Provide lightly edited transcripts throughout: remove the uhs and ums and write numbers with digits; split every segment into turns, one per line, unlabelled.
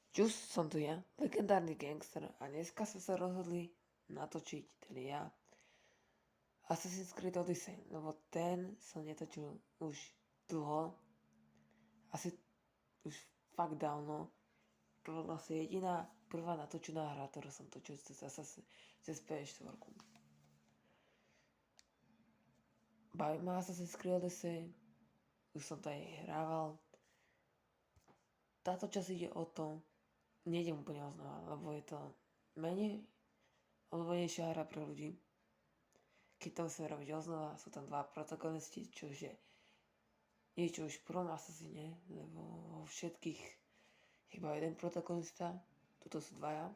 Čus, som tu ja, legendárny gangster a dneska sa rozhodli natočiť, teda ja, Assassin's Creed Odyssey, lebo ten som netočil už dlho, asi už fakt dávno. To bola asi jediná prvá natočená hra, ktorú som točil cez PS4. Baví ma Assassin's Creed Odyssey, už som to aj hrával. Táto časť ide o to, nejdem úplne oznávať, lebo je to menej odvodenejšia hra pre ľudí. Keď to musíme robiť oznova, sú tam dva protagonisti, čo je niečo už v prvom Assassine, lebo vo všetkých iba jeden protagonista, tuto sú dvaja.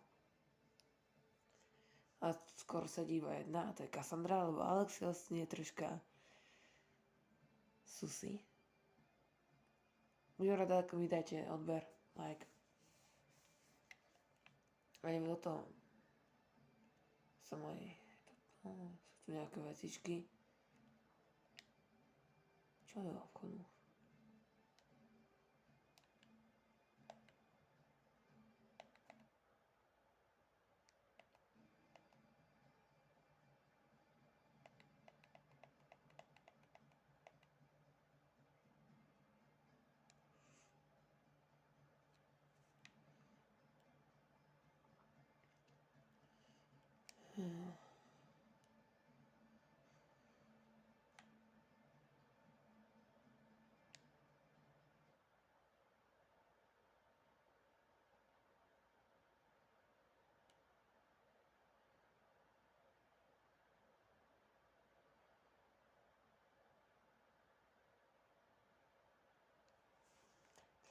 A skoro sedí iba jedna, a to je Cassandra, lebo Alex vlastne je troška susy. Budem rada, ako mi dáte odber, like. A neviem o to, som aj, sú tu nejaké vecičky. Čo je okolo?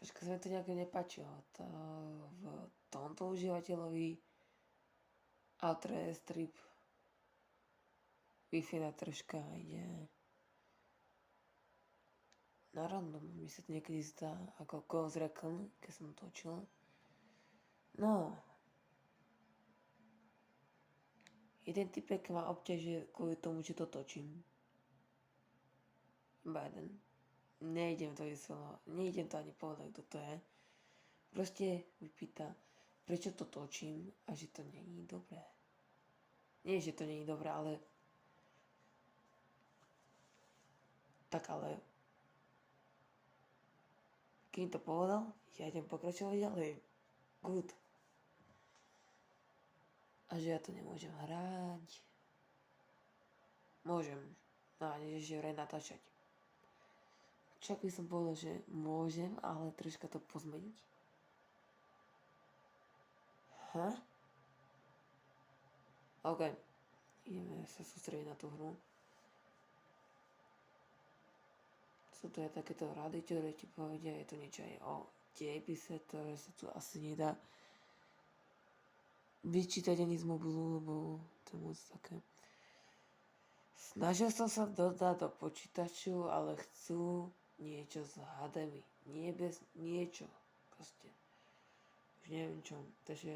Troška sa mi to nejak nepáčilo. To v tomto užívateľovi Outre Strip Wi-Fi troška ide na random. Mi sa to niekedy zdá ako Ghost Recon, keď som točil. No. Jeden typek ma obťažuje kvôli tomu, že to točím. Iba jeden. Nejdem to vysvetľovať, nejdem to ani povedať, kto to je. Proste vypýta, prečo to točím a že to není dobré. Nie, že to není dobré, ale tak ale keď to povedal, ja idem pokračovať ďalej. Good. A že ja to nemôžem hrať. Môžem. No a nie, že vraj natáčať. Však by som povedal, že môžem, ale troška to pozmeniť. OK. Ideme sa sústrediť na tú hru. Sú to aj takéto rady, ktoré ti povedia, je to niečo aj o dejepise, ktoré sa tu asi nedá vyčítať ani z mobilu, lebo to je moc také. Snažil som sa dodať do počítaču, ale chcú niečo s HDMI. Nie bez niečo. Proste. Už neviem čo. Takže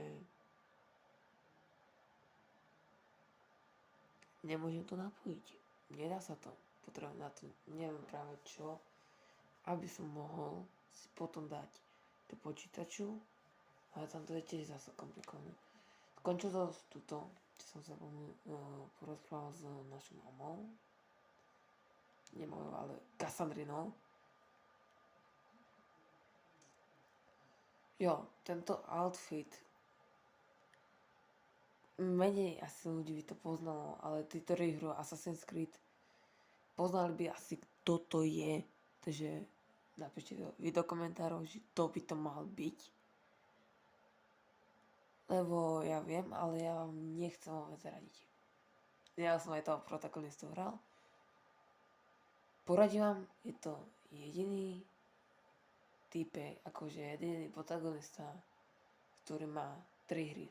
nemôžem to napojiť. Nedá sa to. Potrebujem na to, neviem práve čo, aby som mohol si potom dať do počítaču, ale tam to je tiež zase komplikované. Skončil to tuto, čo som sa porozprával s našou mamou. Nie mojou, ale Cassandrinou. Jo, tento outfit menej asi ľudí by to poznalo, ale tí, ktorí hrajú Assassin's Creed, poznali by asi, kto to je. Takže napíšte do komentárov, že to by to mal byť. Lebo ja viem, ale ja vám nechcem vôbec radiť. Ja som aj toho protagonistu hral. Poradím vám, je to jediný type, akože jediný protagonista, ktorý má 3 hry.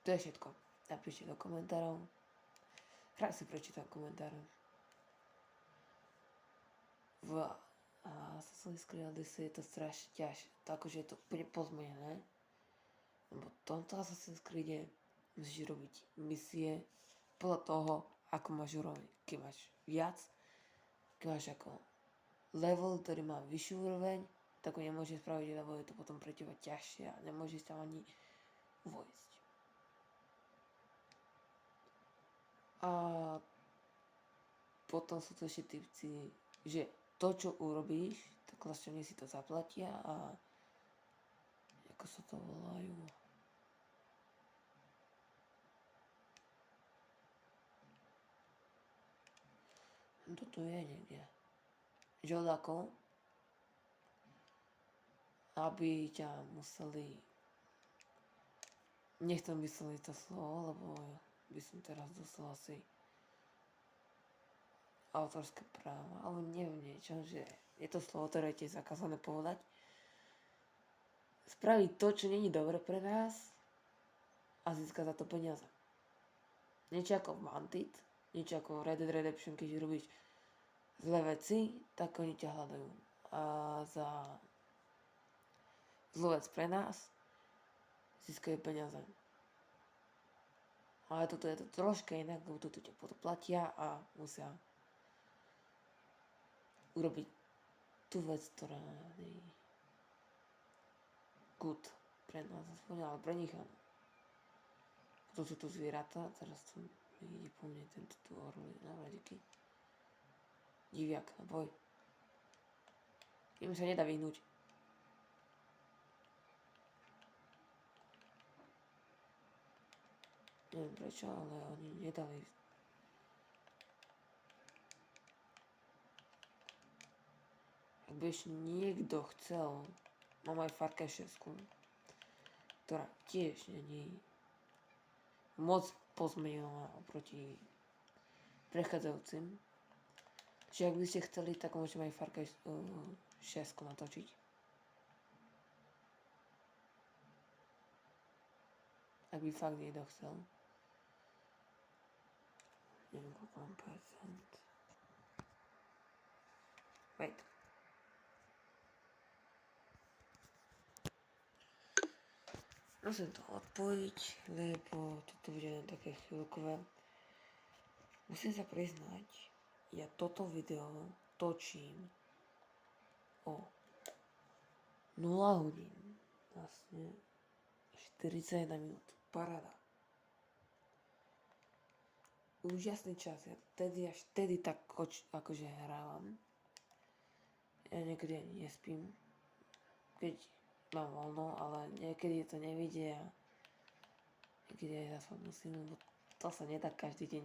To je všetko. Napíšte do komentárov. Rád si prečítam komentáre. V Assassin's Creed Odyssey je to strašne ťažké. Akože je to úplne pozmenené. Lebo v tomto Assassin's Creed musíš robiť misie podľa toho, ako máš úroveň. Keď máš viac, keď máš ako level, ktorý má vyššiu úroveň, tak ho nemôže spraviť, lebo je to potom pre teba ťažšie a nemôžeš tam ani vojsť. A potom sú to ešte typci, že to, čo urobíš, tak vlastne si to zaplatia a ako sa to volajú? Toto je niekde. Žoldako, aby ťa museli... Nechcem vysloviť to slovo, lebo by som teraz dostal asi autorské práva, alebo neviem niečo, že je to slovo, ktoré je tiež zakázané povedať. Spraviť to, čo není dobre pre nás a získať za to peniaze. Niečo ako v Wanted, niečo ako Red Dead Redemption, keď robíš zlé veci, tak oni ťa hľadajú. A za zlú vec pre nás získajú peniaze. Ale toto je to troška inak, lebo toto ťa podplatia a musia urobiť tú vec, ktorá je good pre nás aspoň, ale pre nich áno. Potom sú tu zvieratá, teraz tu ide po mne tento tu orl, návradeky. Diviak, boj. Im sa nedá vyhnúť. Neviem prečo, ale oni nedali. Ak by ešte niekto chcel, mám aj Far Cry 6, ktorá tiež není moc pozmenená oproti prechádzajúcim. Čiže ak by ste chceli, tak môžeme aj Far Cry 6 natočiť. Ak by fakt niekto chcel. Neviem, koľko mám percent. Wait. Musím to odpojiť, lebo toto bude len také chvíľkové. Musím sa priznať, ja toto video točím o 0 hodín. Vlastne 41 minút. Paráda. Úžasný čas. Ja až vtedy tak akože hrávam. Ja niekedy ani nespím, keď mám voľno, ale niekedy to nevidia. Niekedy aj zaspať musím, lebo to sa nedá každý deň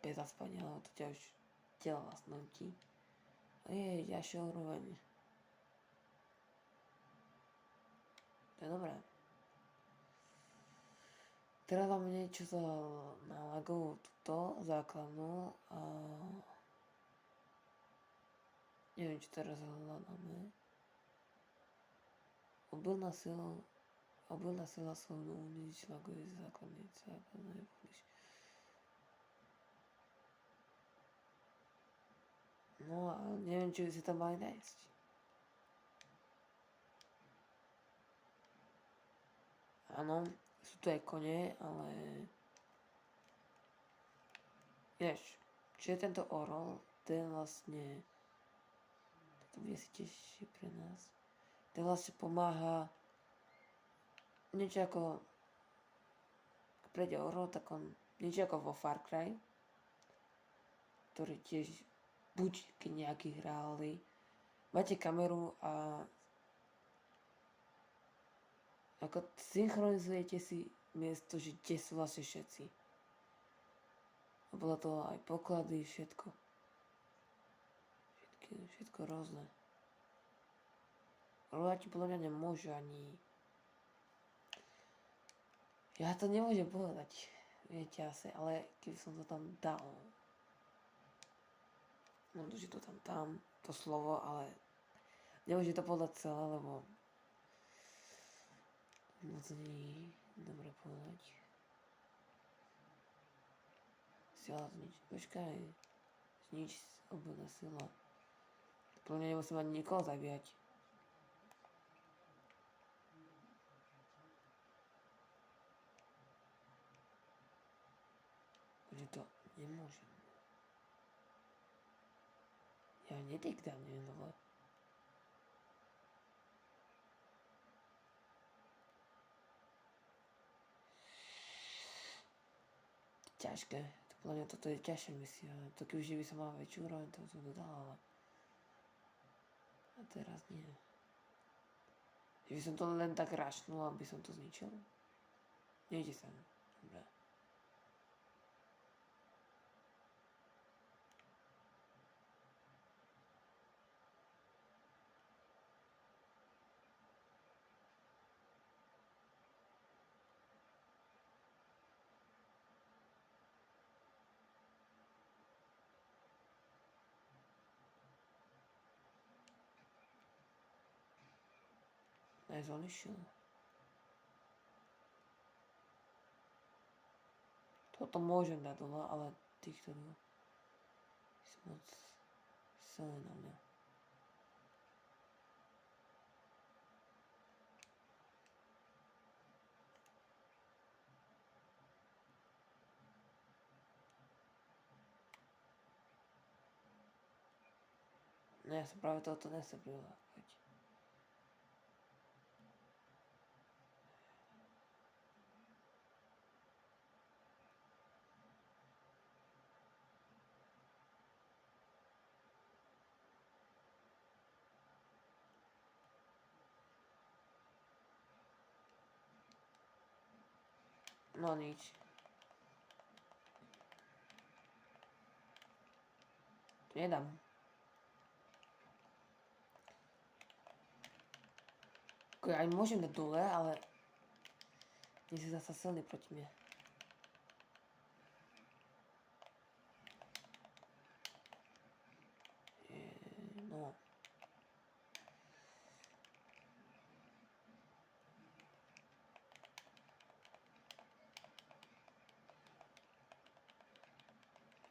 bez zaspania, lebo to ťa už telo vás nutí. A je ďalšia úroveň. To je dobré. Teraz mám niečo na lagovú túto základnú a neviem, či teraz hľadáme. Obilná sila slovnú uniť lagový základný základný púliš. No a neviem, či si tam mali nájsť. Áno, sú tu aj kone, ale... Vieš, čiže tento orol, ten vlastne... To bude si tiež pre nás. Ten vlastne pomáha... Niečo ako... Keď prejde orol, tak on... Niečo ako vo Far Cry, ktorý tiež... Buď keď nejaký hráli... Máte kameru a... Ako synchronizujete si miesto, že kde sú vlastne všetci. A bolo to aj poklady, všetko. Všetko rôzne. Ale ja ti podľa mňa nemôžu ani... Ja to nemôžem povedať, viete asi, ale keby som to tam dal. No, že to tam, to slovo, ale... Nemôžem to povedať celé, lebo... Moc nie dobre povedať. Sila znič. Počkaj. Znič obilná sila. Podľa mňa nemusím ani nikoho zabíjať. Protože to nemôžem. Ja nedekdám, neviem, ale... ťažké. Podľa mňa toto je ťažšia misia. To kebyže by som mal väčšiu úroveň, to som to dal, ale... A teraz nie. Že by som to len tak rašnul, aby som to zničil. Nejde sa. Dobre. Nice only shoe. Toto môžem dať dole, ale týchto sú moc silné na mňa. No ja som práve toto nechcel prilákať. No nič. Nedám. Aj môžem dať dole, ale... Nie si zasa silný proti mne. No.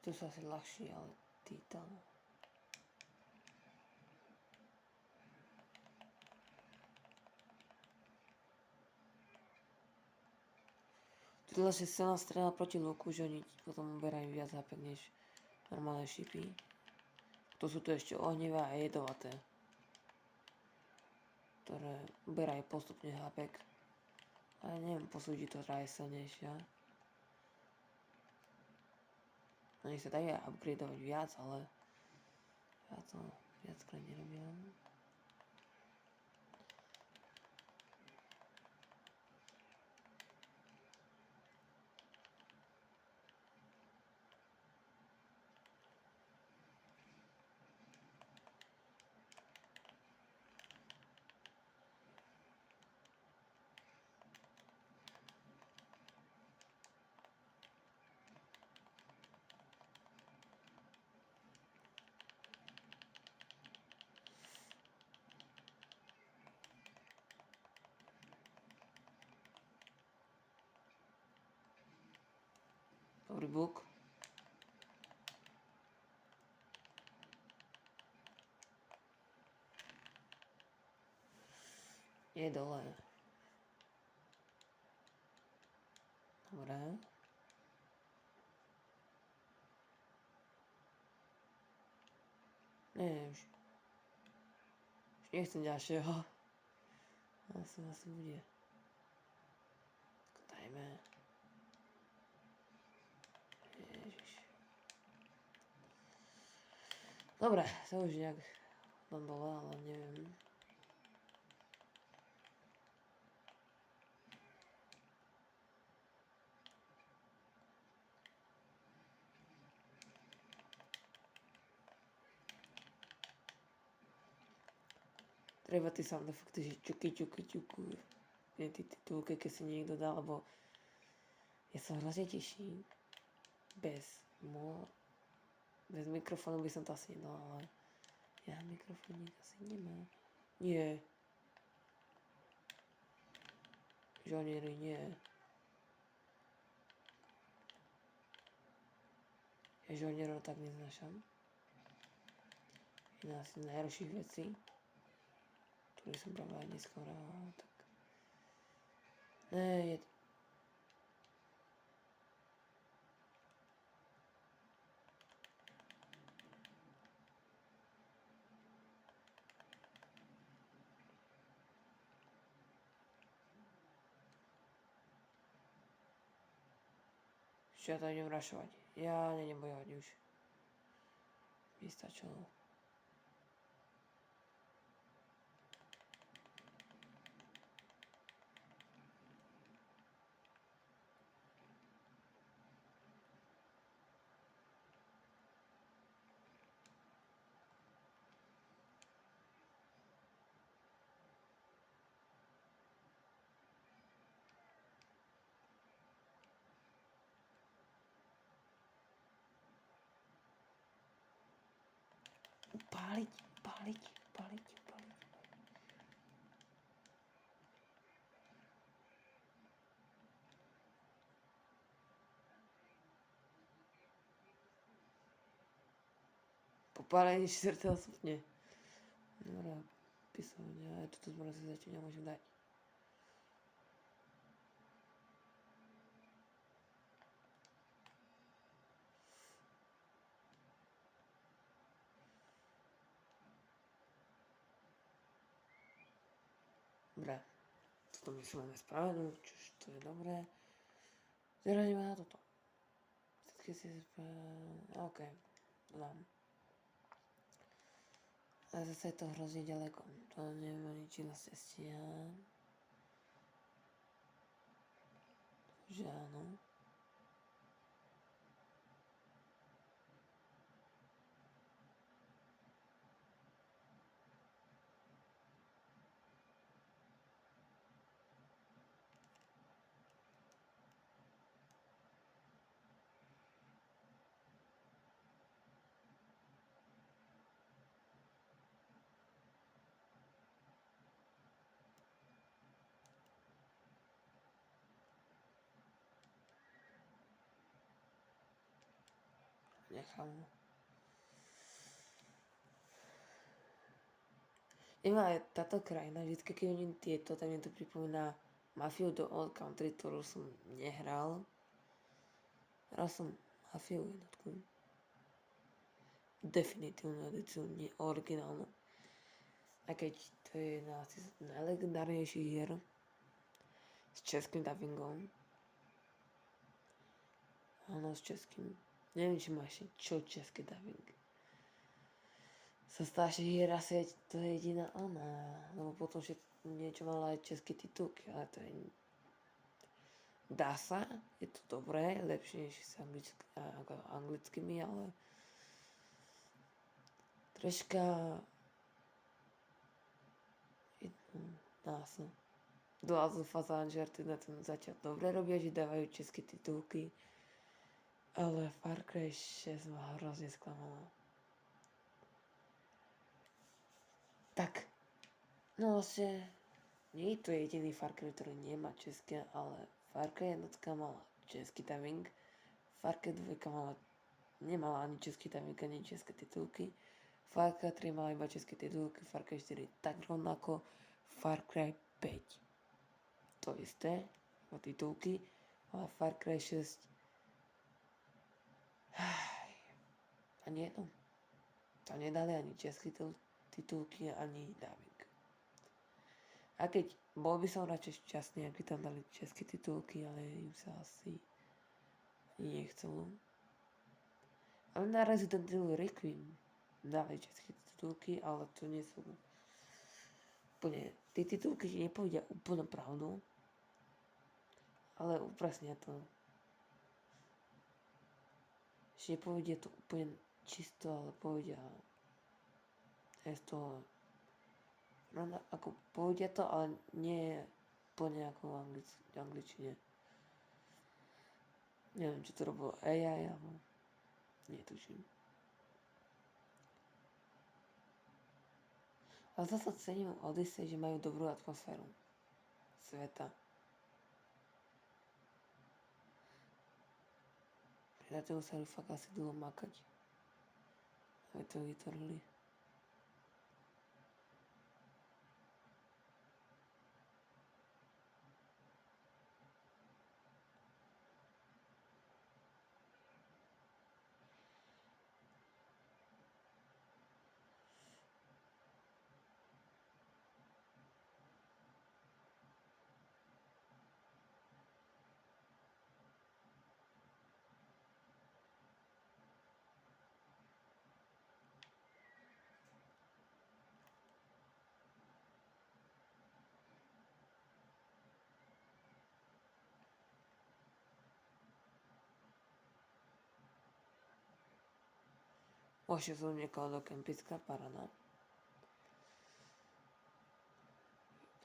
Tu sú asi ľahšie, ale ty tam... Tu je silná strela proti luku, že oni potom uberajú viac HP než normálne šipy. To sú tu ešte ohnivé a jedovaté, ktoré uberajú postupne HP. Ale neviem posúdiť, ktorá je silnejšia. Oni sa dajú upgradeovať viac, ale ja to viackrát nerobím. Dobrý buk. Je dole. Dobre. Nie, už nechcem ďalšieho. Asi bude. Dajme. Ježiš. Dobre, to už nejak tam dole, ale neviem. Treba ty sound efekty, že čuky. Nie ty titulky, keď si niekto dá, lebo ja sa hrozne teším. Bez mikrofónu by som to asi nedal, ale ja mikrofónik asi nemám. Nie. Žoniery nie. Ja žonierov tak neznášam. Jedna z najhorších vecí, ktoré som práve aj dneska hrával, tak... je... Čiže ja to idem rašovať. Ja nejdem bojovať už. Mi stačilo. Páliť, páliť, páliť, páliť. Popálenie 4. stupne. Dobre, písovne, ale toto zmrazizateľ nemôžem dať. Dobre, toto myslíme spravedlnú, čiže to je dobré. Zaradíme na toto. Všetky si OK, dodám. Ale zase je to hrozne ďaleko. To neviem ani či nás stíham. Že áno. Nechám. Ima aj táto krajina, vždy keď vidím tieto, tak mi to pripomína Mafiu do Old Country, ktorú som nehral. Hral som Mafiu jednotku. Definitívnu edíciu, nie originálnu. A keď to je jedna z najlegendárnejších hier s českým dubbingom. Áno, s českým. Neviem, či má ešte čo český dubbing. Sa strašne hier asi to je jediná ona. Lebo potom že niečo mala aj české titulky, ale to je... Dá sa, je to dobré, lepšie než s anglickými, ale... Troška... Dá sa. The Last of Us a Uncharted na tom zatiaľ dobre robia, že dávajú české titulky. Ale Far Cry 6 ma hrozne sklamala. Tak. No vlastne, nie je to jediný Far Cry, ktorý nemá české, ale Far Cry 1 mala český dubbing. Far Cry 2 nemala ani český dubbing, ani české titulky. Far Cry 3 mala iba české titulky, Far Cry 4 tak rovnako, Far Cry 5 to isté, iba titulky, ale Far Cry 6 ani jedno. Tam nedali ani české titulky, ani dubbing. A keď bol by som radšej šťastný, ak by tam dali české titulky, ale im sa asi ani nechcelo. Ale na Resident Evil Requiem dali české titulky, ale to nie sú úplne... Tie titulky nepovedia úplne pravdu, ale upresnia to. Že nepovedia to úplne čisto, ale povedia aj z toho, no, ako povedia to, ale nie úplne ako v angličtine. Neviem, či to robilo AI, alebo netuším. Ale zase cením Odyssey, že majú dobrú atmosféru sveta. Na to museli fakt asi dlho makať, aby to vytvorili. Môžete som niekoho do kempická parada.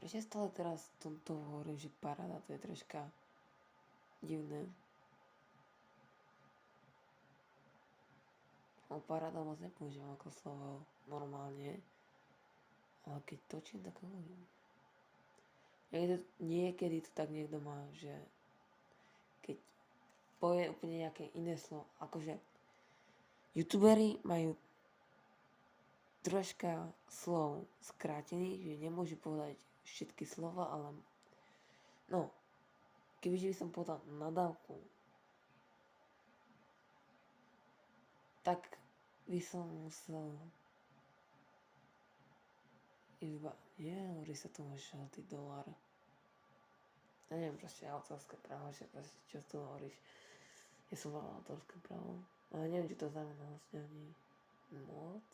Prečo stále teraz v tomto hovorím, že parada, to je troška divné. Parada moc nepoužívam ako slovo normálne, ale keď točím, tak hovorím. Niekedy to tak niekto má, že keď povie úplne nejaké iné slovo, akože youtuberi majú troška slov skrátených, že nemôžu povedať všetky slova, ale no, kebyže by som povedal nadávku, tak by som musel iba, hovorí sa tomu žltý dolár. Ja neviem, proste autorské právo, že proste čo tu hovoríš. Ja som mal autorské právo, ale neviem, čo to znamená vlastne ani moc.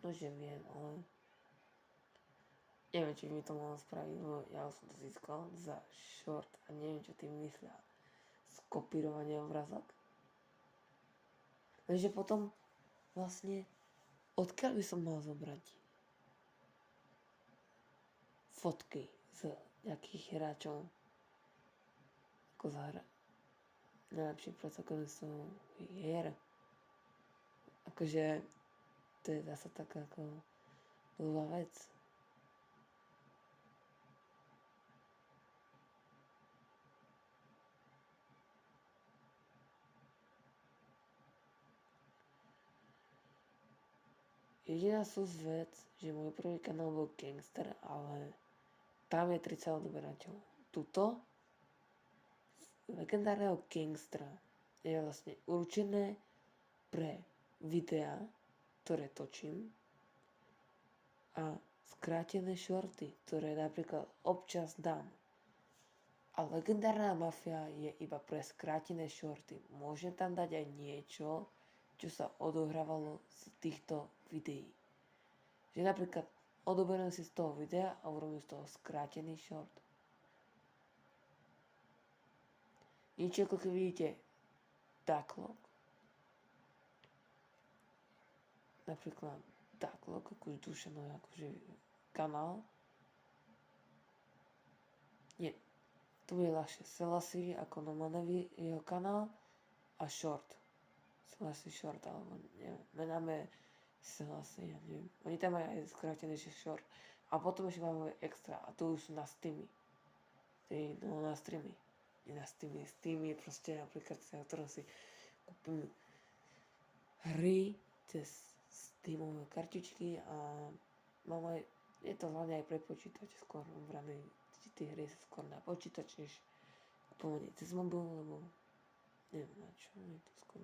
No, že viem, ale neviem, či by mi to mohlo spraviť, lebo ja som to získal za short a neviem, čo tým myslia. Skopírovanie obrazok. Takže potom vlastne odkiaľ by som mal zobrať fotky z nejakých hráčov ako najlepších protagonistov hier. Akože to je zase taká ako blbá vec. Jediná vec, že môj prvý kanál bol Gangster, ale tam je 30 odberateľov. Tuto legendárneho Gangstra je vlastne určené pre videá, ktoré točím a skrátené shorty, ktoré napríklad občas dám. A legendárna mafia je iba pre skrátené shorty. Môžem tam dať aj niečo, čo sa odohrávalo z týchto videí. Že napríklad odoberiem si z toho videa a urobím z toho skrátený short. Niečo ako keď vidíte Ducklog. Napríklad Ducklog, akože Dušano, akože kanál. Nie, to bude ľahšie. Selassie ako Nomanovi jeho kanál a short. Selassie short, alebo neviem, menáme Selassie, ja neviem. Oni tam majú aj skrátenejšie short. A potom ešte máme extra a to už sú na Steamy. No na streamy. Nie na Steamy. Steam je proste aplikácia, ktorú si kúpim hry cez Steamové kartičky a mám aj, je to hlavne aj pre počítač skôr, vrany, tie hry sa skôr na počítač, než kupovanie cez mobil, lebo neviem na čo, je to skôr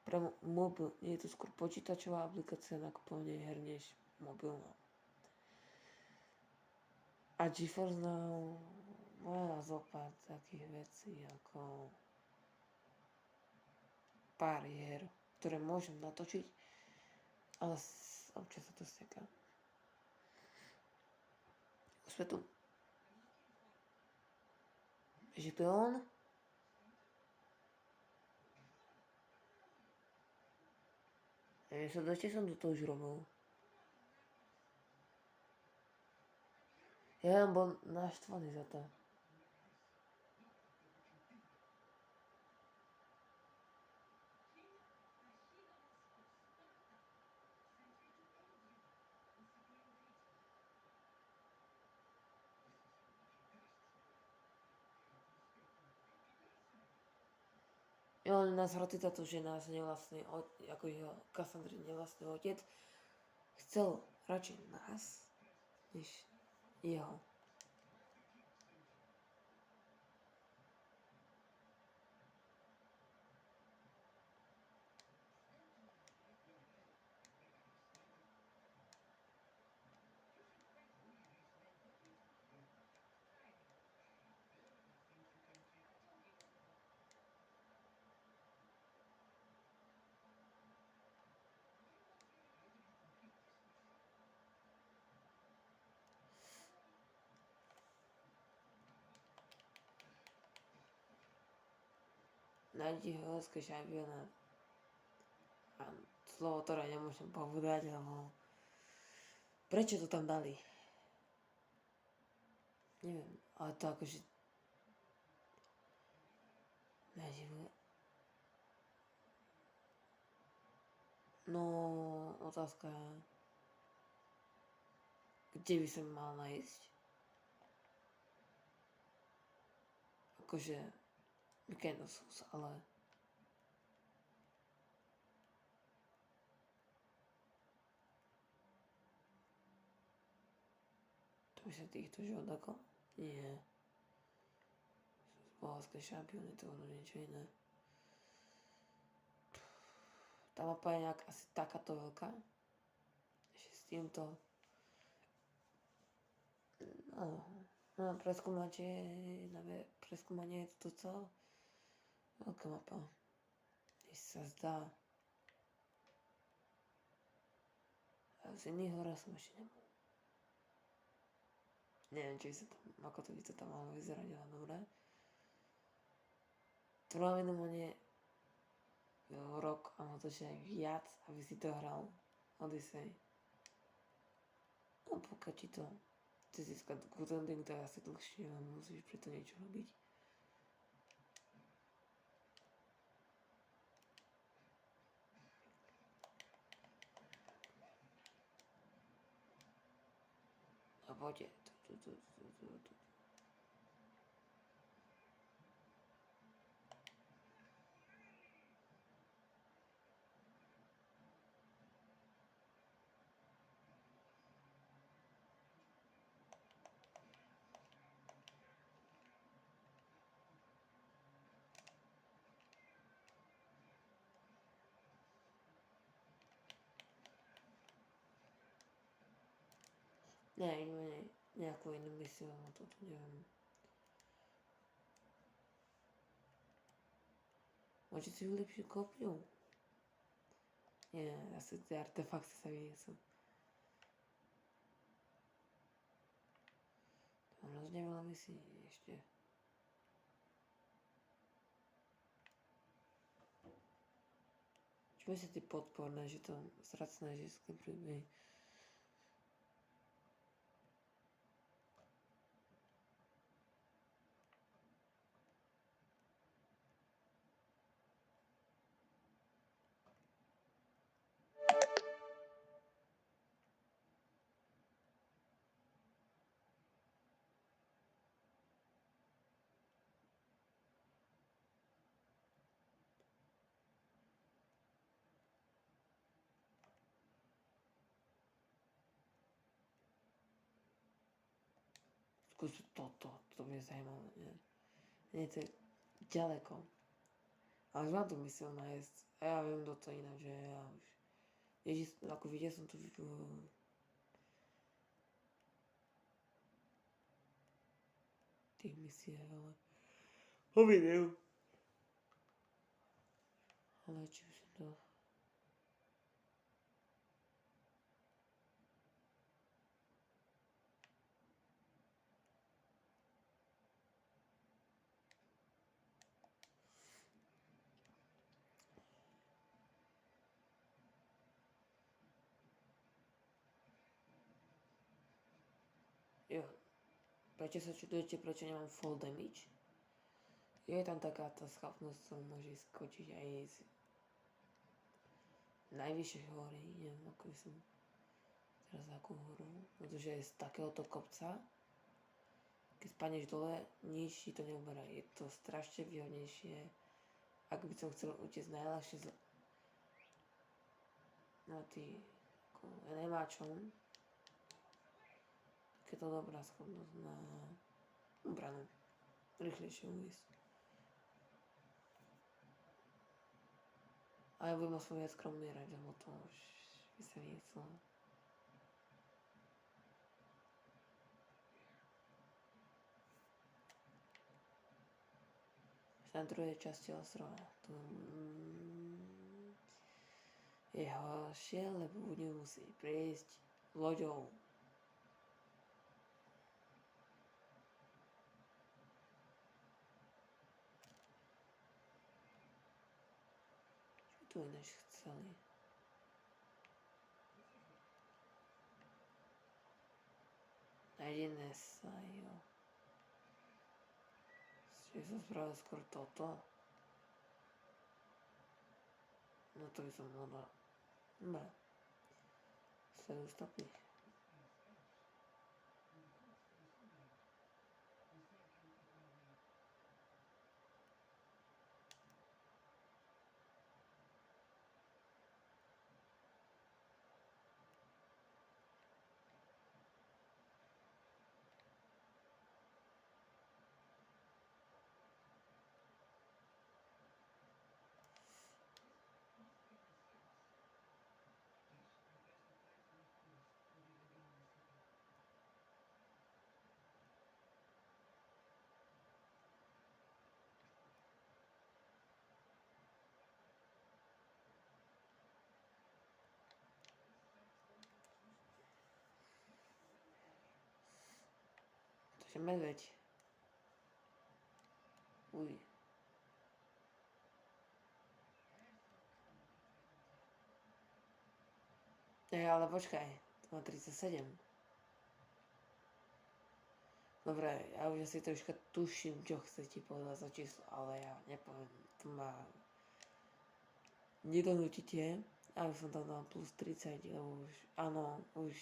pre mobil, nie je to skôr počítačová aplikácia na kupovanie her, než mobilná. A GeForce Now má zopár takých vecí ako pár hier, ktoré môžem natočiť, ale občas sa to steká. Už sme tu. Žipilón. Ešte som to už robil. Ja len bol naštvaný za to. Jo, nás hrotí za to, že nás nevlastný, ako jeho Cassandry nevlastný otec, chcel radšej nás, než jeho. Nájdi holandský šampionát. A slovo, ktoré nemôžem povedať, lebo prečo to tam dali? Neviem, ale to akože naživo. No, otázka je, kde by som mal nájsť? Akože Mikenos, ale to by sa týchto žiadako? Nie. Pohalské šampióny, to ono niečo iné. Tá mapa je nejak asi takáto veľká. Ešte s týmto. No, preskúmanie je to docela veľká mapa. Keď sa zdá. A z iných horách som ešte nebol. Neviem, či sa tam, ako to by to tam malo vyzerať, ale dobré. Trvá minimálne rok a možno aj viac, aby si to hral Odyssey. No pokiaľ ti to chce získať good ending, to je asi dlhšie, ale musíš preto niečo robiť. A poďte. Tu. Ne, ideme nejakú inú misiu, ale toto neviem. Môžete si vylepšiť kópiu? Nie, asi tie artefakty sa vyniesú. To je hrozne veľa misií ešte. Čo myslíte podporné, že to zracné ženské príbehy? Skúsiť toto, to bude zaujímavé, nie? Nie, to je ďaleko. Ale už mám tu misiu nájsť. A ja viem do toho ináč, že ja už... Ježiš, ako videl som tu v tých misiách, ale... Ho videl. Ale či už to... Jo. Prečo sa čudujete, prečo nemám full damage? Je tam taká tá schopnosť, ktorú môže skočiť aj z najvyššej hory, neviem, ako by som teraz akú horu, pretože je z takéhoto kopca, keď spadneš dole, nič ti to neuberá, je to strašne výhodnejšie, ak by som chcel utiecť najľahšie no ty, ako enemáčom, je to dobrá schopnosť na obranu, rýchlejšie uísť. A ja budem aspoň viac skromný hrať, lebo to už by sa nechcelo. Na druhej časti ostrova. Tu je horšie, lebo budeme musieť prejsť loďou. Čo tu ináč chceli? Jediné sa, jo. Čiže som spravil skôr toto. No to by som mohla. Dobre. Sleduj stopy. Takže medveď. Uj. Ale počkaj, to má 37. Dobre, ja už asi troška tuším, čo chce ti povedať za číslo, ale ja nepoviem, to má... Nedonútite, aby som tam dal plus 30, lebo už, áno, už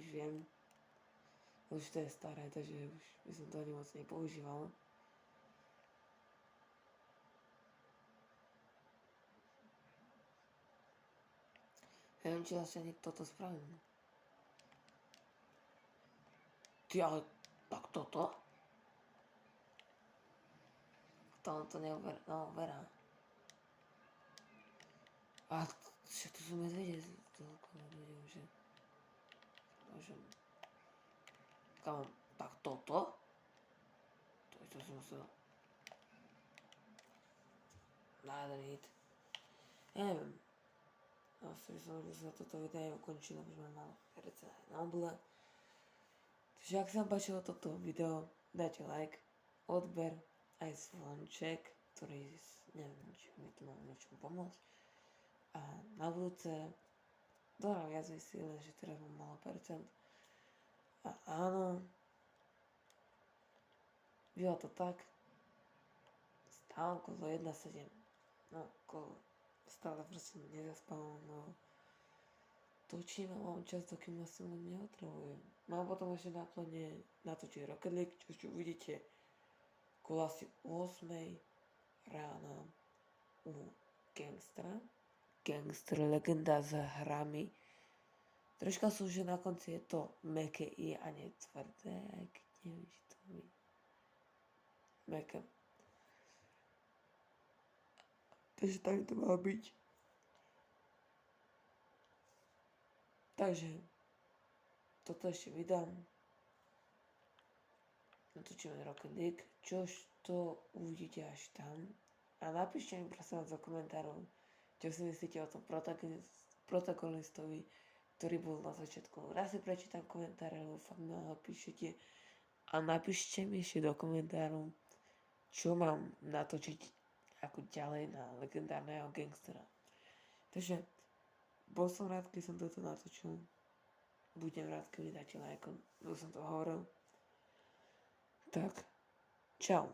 viem. Už to je staré, takže už by som to ani moc nepoužíval. Neviem, či zase ani toto spravím. Ty, ale tak toto? To neuverá, no verá. A čo tu sú medvede? Toľko medvede už je. Môžem... Kam, tak toto? To som musel... Nádherný. Ja neviem. Asi by som sa toto video ukončil, aby sme mali herce na obule. Takže ak sa vám páčilo toto video, dajte like, odber, aj zvonček, ktorý neviem, či mi to má niečo pomôcť. A na budúce dodám viac vysíle, že teraz mám malo percent. A áno, bylo to tak, stále okolo 1,7. No, okolo, stále proste nezaspávam, no. Točím a mám čas, dokým asi len neotravujem. Mám potom ešte na pláne natočiť Rocket League, čo uvidíte okolo asi 8 rána u Gangstra. Gangster legenda s hrami. Troška sú, že na konci je to meké I a nie tvrdé, aj keď neviem, či to mi... Meké. Takže tak to má byť. Takže toto ešte vydám. Natočíme Rocket League, čož to uvidíte až tam. A napíšte mi prosím vás do komentárov, čo si myslíte o tom protagonistovi, ktorý bol na začiatku. Raz si prečítam komentáre, lebo fakt mnoho píšete. A napíšte mi ešte do komentárov, čo mám natočiť ako ďalej na legendárneho gangstera. Takže bol som rád, keď som toto natočil. Budem rád, keď mi dáte like, lebo som to hovoril. Tak, čau.